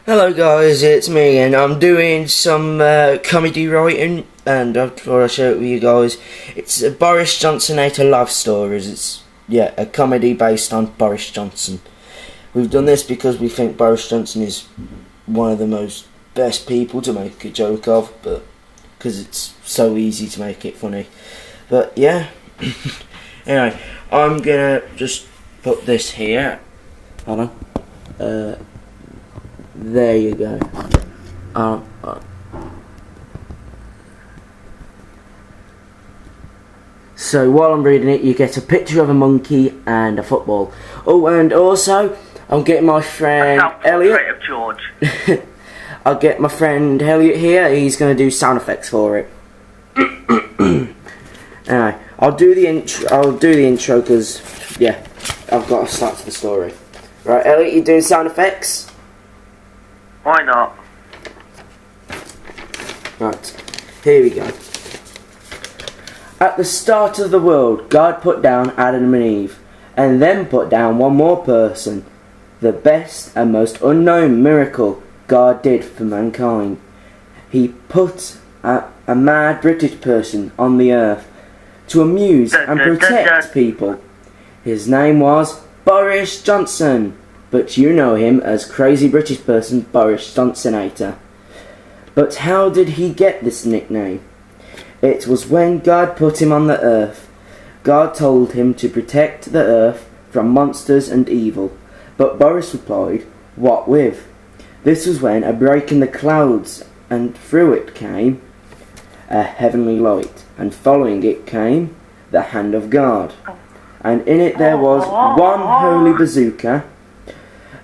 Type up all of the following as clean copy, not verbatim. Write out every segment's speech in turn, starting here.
Hello guys, it's me again. I'm doing some comedy writing and I thought I'd share it with you guys. It's a Boris Johnsonator love stories. It's a comedy based on Boris Johnson. We've done this because we think Boris Johnson is one of the most best people to make a joke of, but because it's so easy to make it funny. But yeah, anyway, I'm gonna just put this here. Hold on. There you go. So while I'm reading it, you get a picture of a monkey and a football. Oh, and also, I'm getting my friend Elliot. Of George. I'll get my friend Elliot here. He's going to do sound effects for it. Anyway, I'll do the intro because I've got to start the story. Right, Elliot, you doing sound effects? Why not? Right, here we go. At the start of the world, God put down Adam and Eve, and then put down one more person. The best and most unknown miracle God did for mankind. He put a mad British person on the earth to amuse and protect people. His name was Boris Johnson. But you know him as crazy British person Boris Johnsonator. But how did he get this nickname? It was when God put him on the earth. God told him to protect the earth from monsters and evil. But Boris replied, "What with?" This was when a break in the clouds, and through it came a heavenly light, and following it came the hand of God. And in it there was one holy bazooka,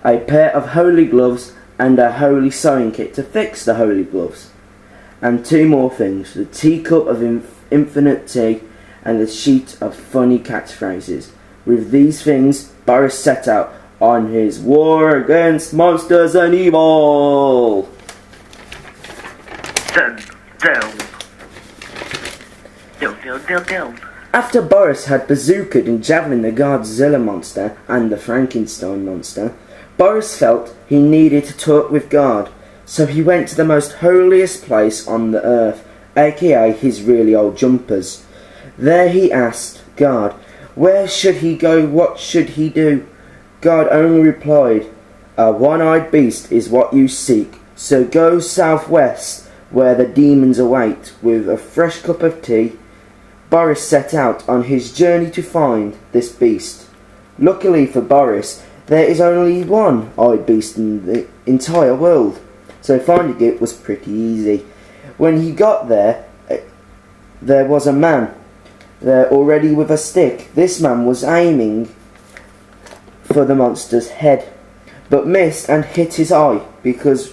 a pair of holy gloves, and a holy sewing kit to fix the holy gloves. And two more things, the teacup of infinite tea, and the sheet of funny catchphrases. With these things, Boris set out on his war against monsters and evil. Dun, dun. Dun, dun, dun, dun. After Boris had bazookaed and javelined the Godzilla monster and the Frankenstein monster, Boris felt he needed to talk with God, so he went to the most holiest place on the earth, aka his really old jumpers. There he asked God, where should he go, what should he do? God only replied, a one-eyed beast is what you seek, so go southwest where the demons await with a fresh cup of tea. Boris set out on his journey to find this beast. Luckily for Boris, there is only one-eyed beast in the entire world, so finding it was pretty easy. When he got there, there was a man there already with a stick. This man was aiming for the monster's head, but missed and hit his eye, because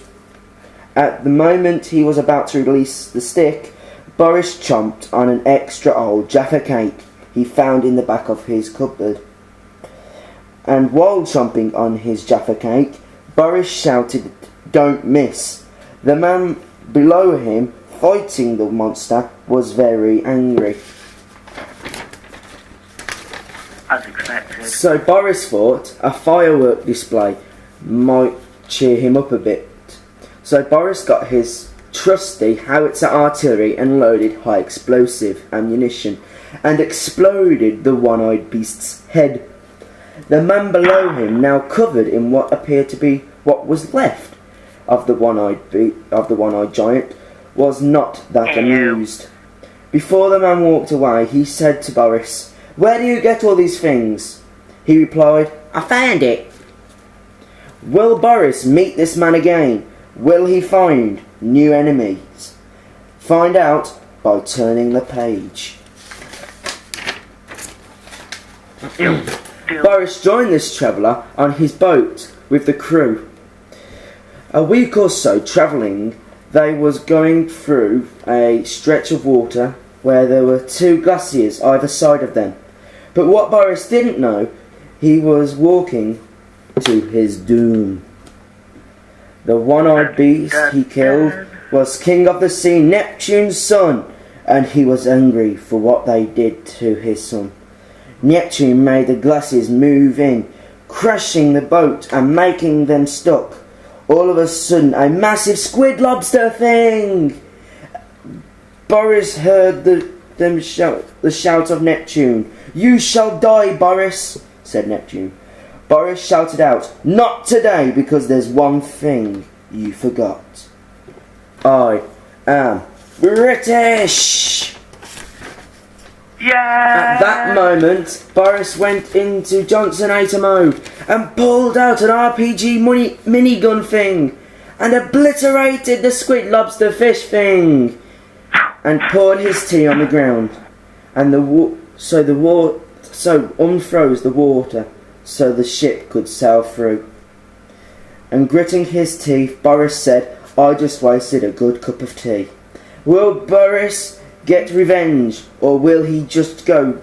at the moment he was about to release the stick, Boris chomped on an extra old Jaffa cake he found in the back of his cupboard. And while chomping on his Jaffa cake, Boris shouted, "Don't miss!" The man below him, fighting the monster, was very angry. As expected. So Boris thought a firework display might cheer him up a bit. So Boris got his trusty howitzer artillery and loaded high explosive ammunition and exploded the one-eyed beast's head. The man below him, now covered in what appeared to be what was left of the one-eyed giant, was not that amused. Before the man walked away, he said to Boris, "Where do you get all these things?" He replied, "I found it." Will Boris meet this man again? Will he find new enemies? Find out by turning the page. Boris joined this traveller on his boat with the crew. A week or so travelling, they was going through a stretch of water where there were two glaciers either side of them. But what Boris didn't know, he was walking to his doom. The one-eyed beast he killed was king of the sea, Neptune's son, and he was angry for what they did to his son. Neptune made the glaciers move in, crushing the boat and making them stuck. all of a sudden a massive squid lobster thing. Borris heard the shout of Neptune. "You shall die, Borris," said Neptune. Borris shouted out, "Not today, because there's one thing you forgot. I am British." Yeah. At that moment, Borris went into Johnson 8 mode and pulled out an RPG minigun thing and obliterated the squid lobster fish thing and poured his tea on the ground and unfroze the water so the ship could sail through. And gritting his teeth, Borris said, "I just wasted a good cup of tea." Will Borris get revenge, or will he just go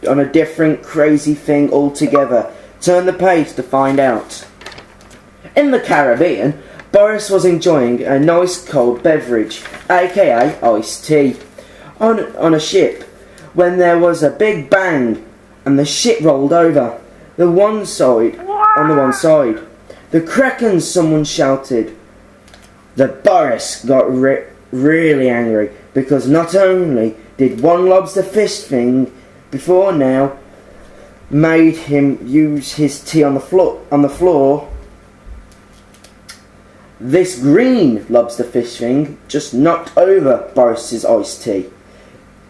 on a different crazy thing altogether? Turn the page to find out. In the Caribbean, Borris was enjoying a nice cold beverage, aka iced tea, on a ship when there was a big bang and the ship rolled over. On the one side. "The Kraken!" someone shouted. The Borris got really angry, because not only did one lobster fish thing before now made him use his tea on the floor, this green lobster fish thing just knocked over Borris's iced tea.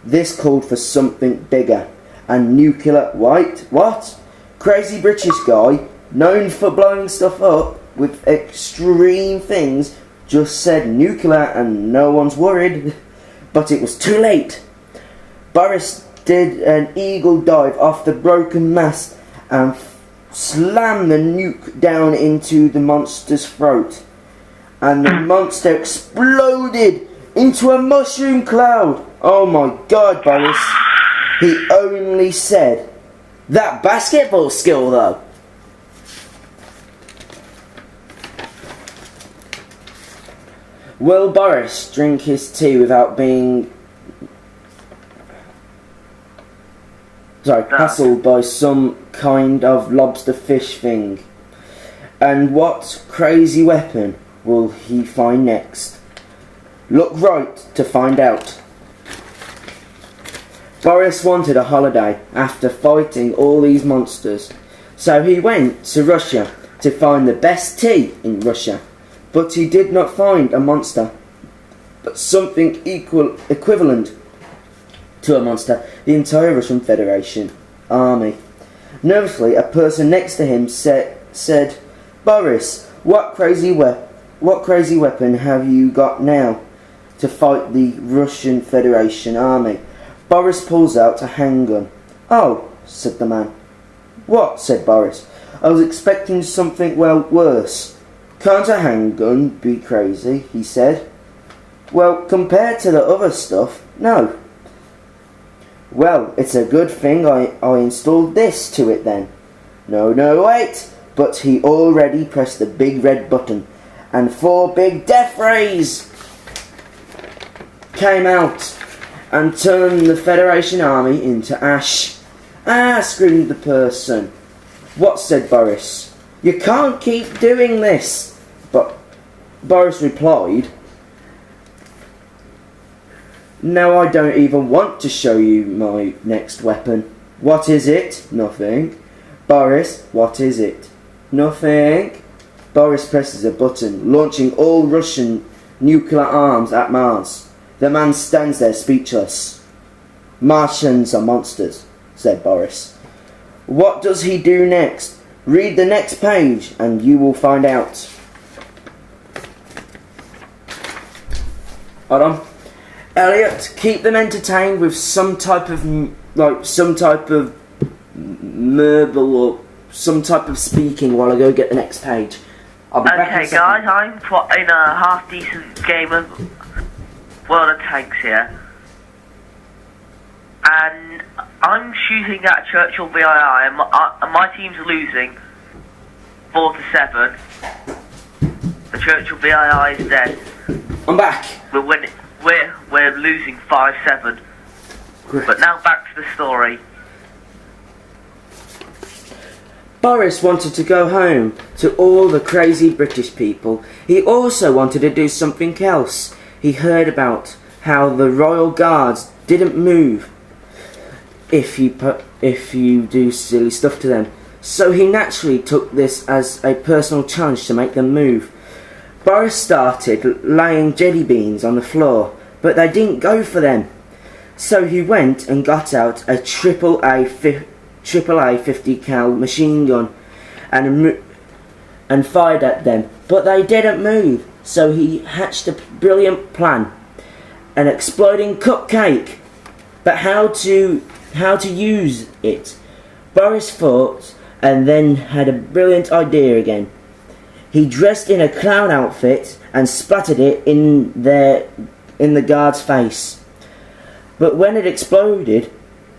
This called for something bigger. And nuclear what? Crazy British guy, known for blowing stuff up with extreme things, just said nuclear and no one's worried. But it was too late. Borris did an eagle dive off the broken mast and slammed the nuke down into the monster's throat. And the monster exploded into a mushroom cloud. Oh my God, Borris. He only said, "That basketball skill though." Will Borris drink his tea without being hassled by some kind of lobster fish thing? And what crazy weapon will he find next? Look right to find out. Borris wanted a holiday after fighting all these monsters, so he went to Russia to find the best tea in Russia. But he did not find a monster, but something equivalent to a monster, the entire Russian Federation army. Nervously, a person next to him said, "Borris, what crazy weapon have you got now to fight the Russian Federation army?" Borris pulls out a handgun. "Oh," said the man. "What?" said Borris. "I was expecting something worse." "Can't a handgun be crazy?" he said. "Well, compared to the other stuff, no." "Well, it's a good thing I installed this to it then." No, wait. But he already pressed the big red button, and 4 big death rays came out and turned the Federation army into ash. "Ah!" screamed the person. "What?" said Borris. "You can't keep doing this." But Borris replied, "Now I don't even want to show you my next weapon." "What is it?" "Nothing." "Borris, what is it?" "Nothing." Borris presses a button, launching all Russian nuclear arms at Mars. The man stands there speechless. "Martians are monsters," said Borris. "What does he do next? Read the next page and you will find out." Hold on. "Elliot, keep them entertained with some type of merble or some type of speaking while I go get the next page. I'll be back in a second." Okay, guys, I'm in a half-decent game of World of Tanks here, and I'm shooting at Churchill VII, and my team's losing 4-7. The Churchill VII is dead. I'm back. We're losing 5-7. Great. But now back to the story. Borris wanted to go home to all the crazy British people. He also wanted to do something else. He heard about how the Royal Guards didn't move if you do silly stuff to them. So he naturally took this as a personal challenge to make them move. Borris started laying jelly beans on the floor, but they didn't go for them. So he went and got out a AAA 50 cal machine gun and fired at them, but they didn't move. So he hatched a brilliant plan, an exploding cupcake. But how to use it? Borris thought, and then had a brilliant idea again. He dressed in a clown outfit and splattered it in the guard's face. But when it exploded,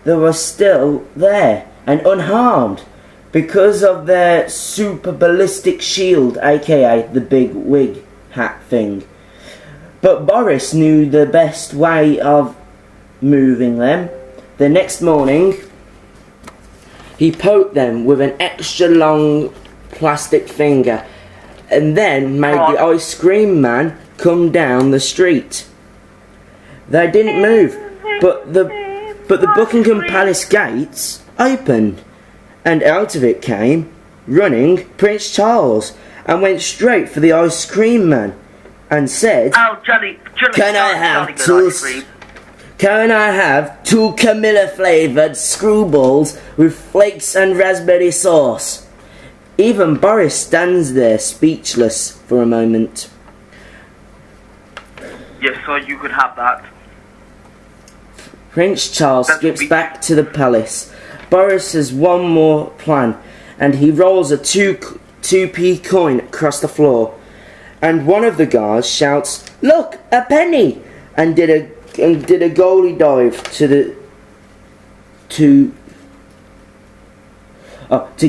they were still there and unharmed because of their super ballistic shield, aka the big wig hat thing. But Borris knew the best way of moving them. The next morning, he poked them with an extra long plastic finger and then made the ice cream man come down the street. They didn't move, but the Buckingham Palace gates opened, and out of it came, running, Prince Charles, and went straight for the ice cream man and said, "Oh, Johnny, Can I have two Camilla flavoured screwballs with flakes and raspberry sauce?" Even Borris stands there speechless for a moment. Yes, so you could have that. Prince Charles skips back to the palace. Borris has one more plan, and he rolls a 2p coin across the floor. And one of the guards shouts, "Look, a penny!" and did a goalie dive to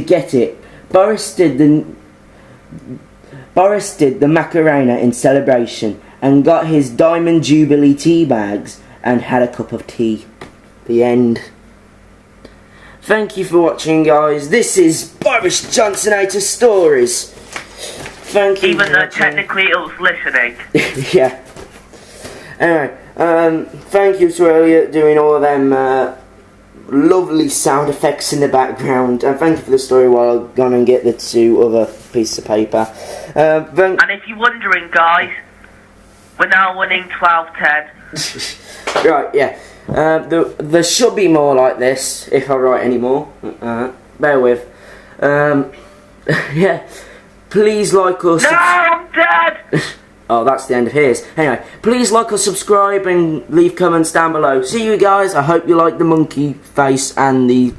get it. Borris did the Macarena in celebration and got his Diamond Jubilee tea bags and had a cup of tea. The end. Thank you for watching, guys. This is Boris Johnsonator Stories. Thank you. Even though technically it was listening. Yeah. Anyway, thank you to Elliot doing all them lovely sound effects in the background, and thank you for the story while I've gone and get the two other pieces of paper. And if you're wondering, guys, we're now winning 12-10. Right, yeah. There should be more like this if I write any more. Bear with. Yeah. Please like us. No, I'm dead! Oh, that's the end of his. Anyway, please like or subscribe and leave comments down below. See you guys. I hope you like the monkey face and the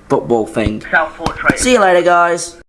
football thing. Self-portrait. See you later, guys.